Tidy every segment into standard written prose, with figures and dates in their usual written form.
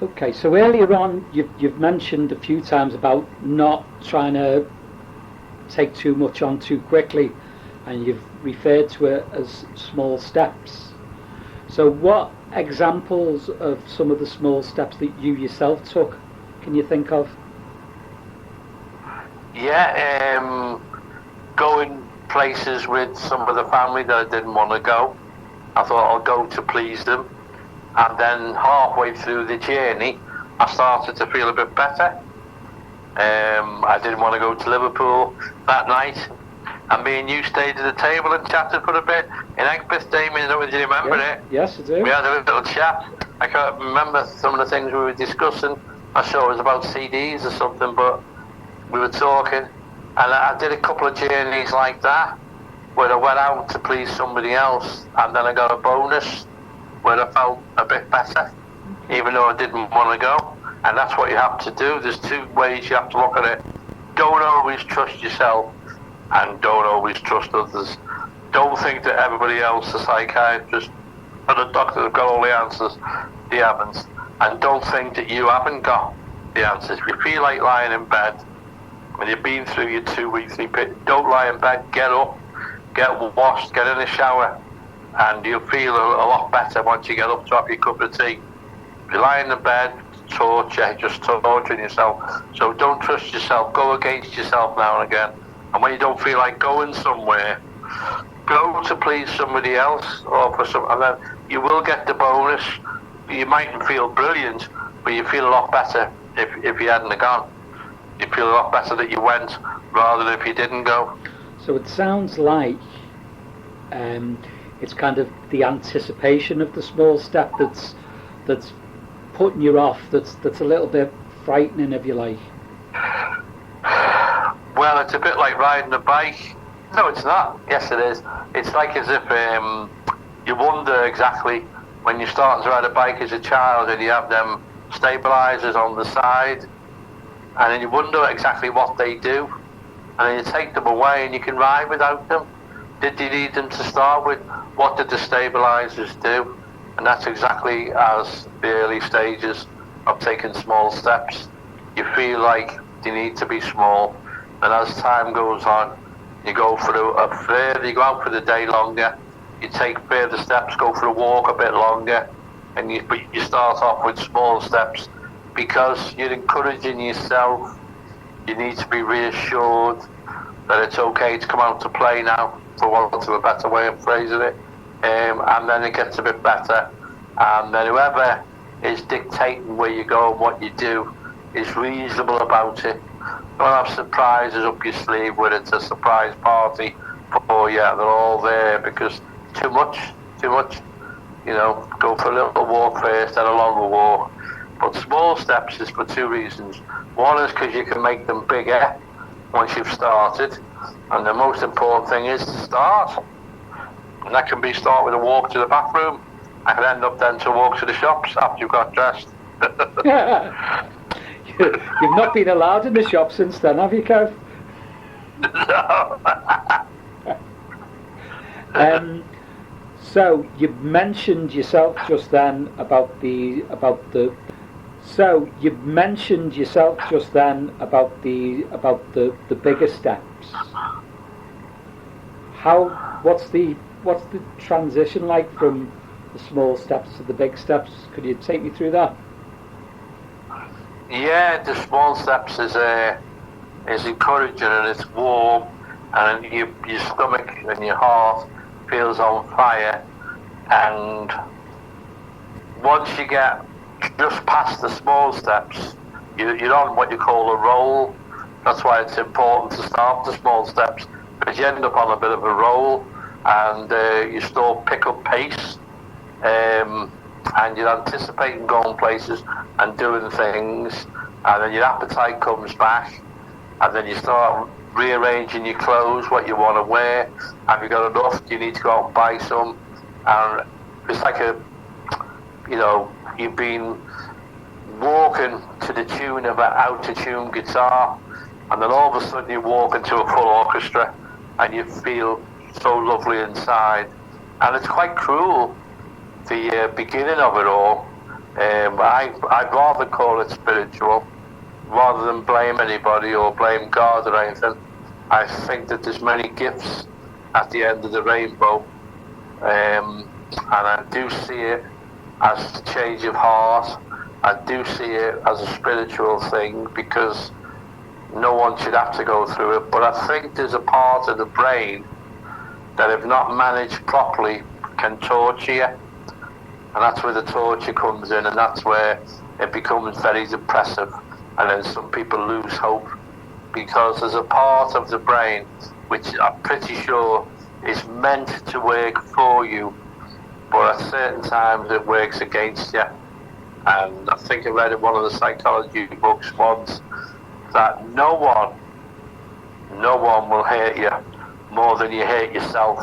Okay, so earlier on, you've mentioned a few times about not trying to take too much on too quickly, and you've referred to it as small steps. So, what examples of some of the small steps that you yourself took can you think of? Yeah, going places with some of the family that I didn't want to go. I thought I'll go to please them. And then halfway through the journey, I started to feel a bit better. I didn't want to go to Liverpool that night. And me and you stayed at the table and chatted for a bit in Egbert, Damian. I don't know if you remember it. Yes, I do. We had a little chat. I can't remember some of the things we were discussing. I'm sure it was about CDs or something, but we were talking. And I did a couple of journeys like that, where I went out to please somebody else, and then I got a bonus where I felt a bit better, even though I didn't want to go. And that's what you have to do. There's two ways you have to look at it. Don't always trust yourself, and don't always trust others. Don't think that everybody else, the psychiatrist or the doctor, have got all the answers. They haven't. And don't think that you haven't got the answers. If you feel like lying in bed, when you've been through your 2 weeks, don't lie in bed. Get up, get washed, get in the shower, and you'll feel a lot better once you get up to have your cup of tea. If you lie in the bed, just torturing yourself. So don't trust yourself. Go against yourself now and again. And when you don't feel like going somewhere, go to please somebody else, or for some, and then you will get the bonus. You mightn't feel brilliant, but you feel a lot better if you hadn't gone. You feel a lot better that you went rather than if you didn't go. So it sounds like it's kind of the anticipation of the small step that's putting you off. That's a little bit frightening, if you like. Well, it's a bit like riding a bike. No, it's not. Yes, it is. It's like as if you wonder exactly when you start to ride a bike as a child and you have them stabilizers on the side, and then you wonder exactly what they do, and then you take them away and you can ride without them. Did you need them to start with? What did the stabilizers do? And that's exactly as the early stages of taking small steps. You feel like you need to be small, and as time goes on, you go through you go out for the day longer, you take further steps, go for a walk a bit longer, and you start off with small steps because you're encouraging yourself. You need to be reassured that it's okay to come out to play now, for want of a better way of phrasing it, and then it gets a bit better, and then whoever is dictating where you go and what you do is reasonable about it. Don't have surprises up your sleeve where it's a surprise party for you and they're all there, because too much, go for a little walk first, then a longer walk. But small steps is for two reasons. One is because you can make them bigger once you've started, and the most important thing is to start. And that can be start with a walk to the bathroom. I can end up then to walk to the shops after you've got dressed. You've not been allowed in the shop since then, have you, Kev? No. So you mentioned yourself just then about the bigger steps. What's the transition like from the small steps to the big steps? Could you take me through that? Yeah, the small steps is encouraging and it's warm, and your stomach and your heart feels on fire. And once you get just past the small steps, you're on what you call a roll. That's why it's important to start the small steps, because you end up on a bit of a roll, and you still pick up pace. And you're anticipating going places and doing things, and then your appetite comes back, and then you start rearranging your clothes, what you want to wear. Have you got enough? Do you need to go out and buy some? And it's like you've been walking to the tune of an out-of-tune guitar, and then all of a sudden you walk into a full orchestra, and you feel so lovely inside. And it's quite cruel, the beginning of it all, I'd rather call it spiritual rather than blame anybody or blame God or anything. I think that there's many gifts at the end of the rainbow, and I do see it as a change of heart. I do see it as a spiritual thing because no one should have to go through it. But I think there's a part of the brain that, if not managed properly, can torture you. And that's where the torture comes in, and that's where it becomes very depressive. And then some people lose hope because there's a part of the brain which I'm pretty sure is meant to work for you, but at certain times it works against you. And I think I read in one of the psychology books once that no one will hurt you more than you hurt yourself,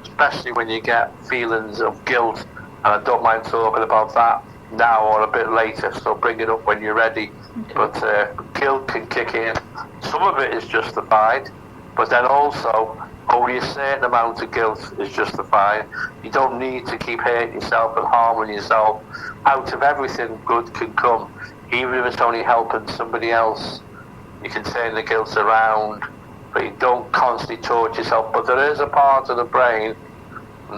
especially when you get feelings of guilt. And I don't mind talking about that now or a bit later, so bring it up when you're ready. Okay. But guilt can kick in. Some of it is justified, but then also only a certain amount of guilt is justified. You don't need to keep hurting yourself and harming yourself. Out of everything, good can come, even if it's only helping somebody else. You can turn the guilt around, but you don't constantly torture yourself. But there is a part of the brain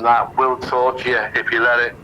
that will torture you if you let it.